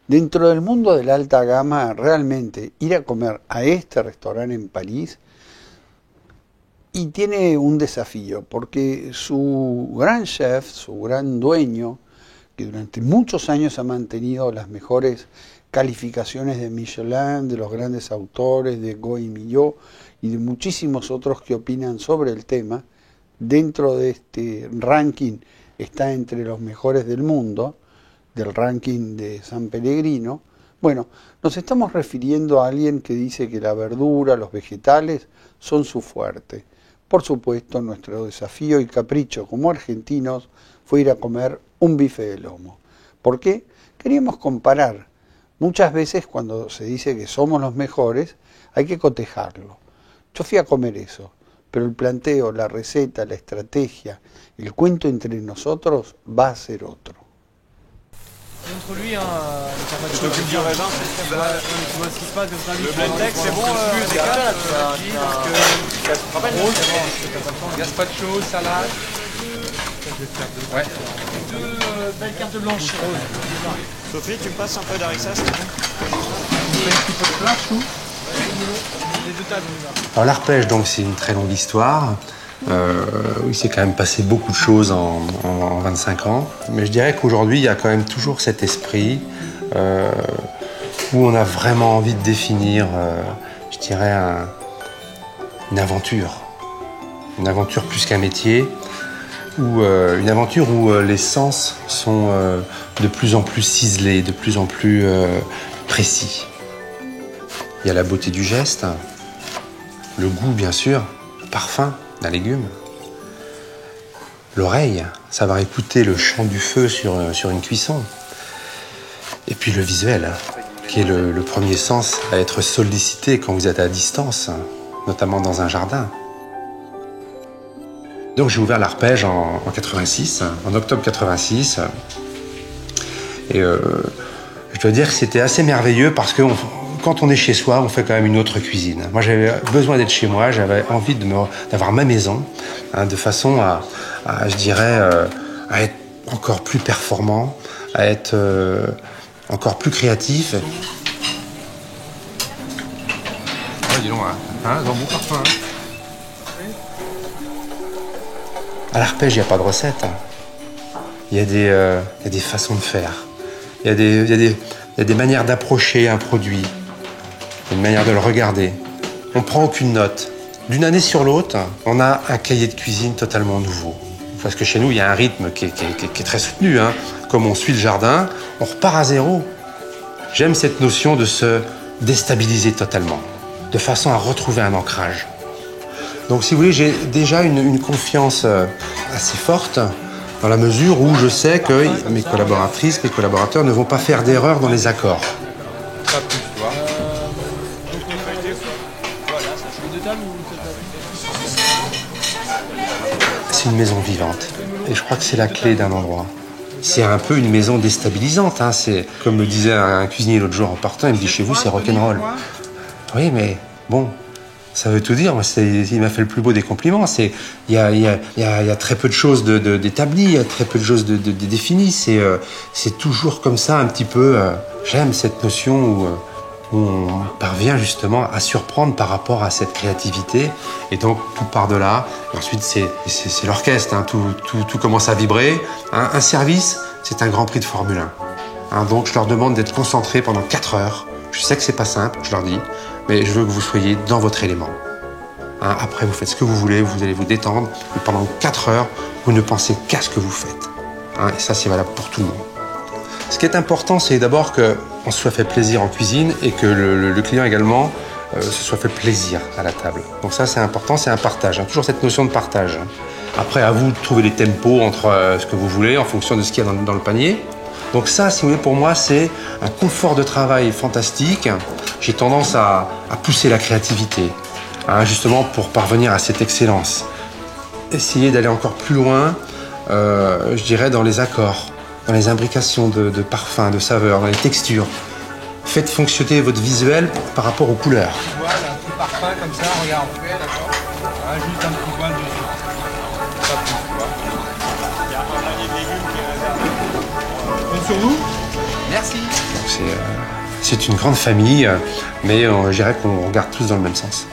Dentro del mundo de la alta gama, realmente ir a comer a este restaurante en París y tiene un desafío, porque su gran chef, su gran dueño, que durante muchos años ha mantenido las mejores calificaciones de Michelin, de los grandes autores, de Goy Millot y de muchísimos otros que opinan sobre el tema, dentro de este ranking está entre los mejores del mundo, del ranking de San Pellegrino. Bueno, nos estamos refiriendo a alguien que dice que la verdura, los vegetales son su fuerte. Por supuesto, nuestro desafío y capricho como argentinos fue ir a comer un bife de lomo. ¿Por qué? Queríamos comparar. Muchas veces cuando se dice que somos los mejores, hay que cotejarlo. Yo fui a comer eso, pero el planteo, la receta, la estrategia, el cuento entre nosotros va a ser otro. Contre lui, hein, tu t'occupes du raisin, tu vois ce qui se passe comme ça. Le blend tech, c'est bon, c'est calme. Gazpacho, salade. Ouais. Deux belles cartes blanches. Sophie, tu me passes un peu d'harissa, c'est bon? Un petit peu de plein chou. Les deux tables. Alors l'arpège, donc, c'est une très longue histoire. Il s'est quand même passé beaucoup de choses en 25 ans. Mais je dirais qu'aujourd'hui, il y a quand même toujours cet esprit où on a vraiment envie de définir, je dirais, une aventure. Une aventure plus qu'un métier. Ou une aventure où les sens sont de plus en plus ciselés, de plus en plus précis. Il y a la beauté du geste, le goût bien sûr, le parfum d'un légume, l'oreille, savoir écouter le chant du feu sur une cuisson, et puis le visuel, qui est le premier sens à être sollicité quand vous êtes à distance, notamment dans un jardin. Donc j'ai ouvert l'arpège en 86, en octobre 86, et je dois dire que c'était assez merveilleux parce que quand on est chez soi, on fait quand même une autre cuisine. Moi, j'avais besoin d'être chez moi, j'avais envie d'avoir ma maison, hein, de façon à je dirais, à être encore plus performant, à être encore plus créatif. Ouais, dis donc, hein, dans bon parfum. À l'arpège, il n'y a pas de recette. Il y a des façons de faire. Il y a des manières d'approcher un produit. Une manière de le regarder. On ne prend aucune note. D'une année sur l'autre, on a un cahier de cuisine totalement nouveau. Parce que chez nous, il y a un rythme qui est très soutenu. Hein. Comme on suit le jardin, on repart à zéro. J'aime cette notion de se déstabiliser totalement, de façon à retrouver un ancrage. Donc si vous voulez, j'ai déjà une confiance assez forte dans la mesure où je sais que mes collaboratrices, mes collaborateurs ne vont pas faire d'erreur dans les accords. C'est une maison vivante. Et je crois que c'est la clé d'un endroit. C'est un peu une maison déstabilisante. Hein. C'est, comme le disait un cuisinier l'autre jour en partant, il me dit chez vous, c'est rock'n'roll. Oui, mais bon, ça veut tout dire. Il m'a fait le plus beau des compliments. Il y a très peu de choses d'établies, il y a très peu de choses de définies. C'est toujours comme ça, un petit peu. J'aime cette notion où on parvient justement à surprendre par rapport à cette créativité. Et donc, tout part de là. Et ensuite, c'est l'orchestre. Hein. Tout commence à vibrer. Hein. Un service, c'est un Grand Prix de Formule 1. Hein. Donc, je leur demande d'être concentrés pendant 4 heures. Je sais que c'est pas simple, je leur dis, mais je veux que vous soyez dans votre élément. Hein. Après, vous faites ce que vous voulez, vous allez vous détendre. Mais pendant 4 heures, vous ne pensez qu'à ce que vous faites. Hein. Et ça, c'est valable pour tout le monde. Ce qui est important, c'est d'abord qu'on se soit fait plaisir en cuisine et que le client également se soit fait plaisir à la table. Donc ça, c'est important, c'est un partage. Hein. Toujours cette notion de partage. Après, à vous de trouver les tempos entre ce que vous voulez en fonction de ce qu'il y a dans le panier. Donc ça, si vous voulez, pour moi, c'est un confort de travail fantastique. J'ai tendance à pousser la créativité, hein, justement pour parvenir à cette excellence. Essayer d'aller encore plus loin, je dirais, dans les accords, dans les imbrications de parfums, de saveurs, dans les textures. Faites fonctionner votre visuel par rapport aux couleurs. Voilà, un petit parfum comme ça, regarde. D'accord. Voilà, juste un petit poil dessus. Pas plus, tu vois. Il y a un panier de légumes qui est réservé. Compte sur nous. Merci. C'est une grande famille, mais je dirais qu'on regarde tous dans le même sens.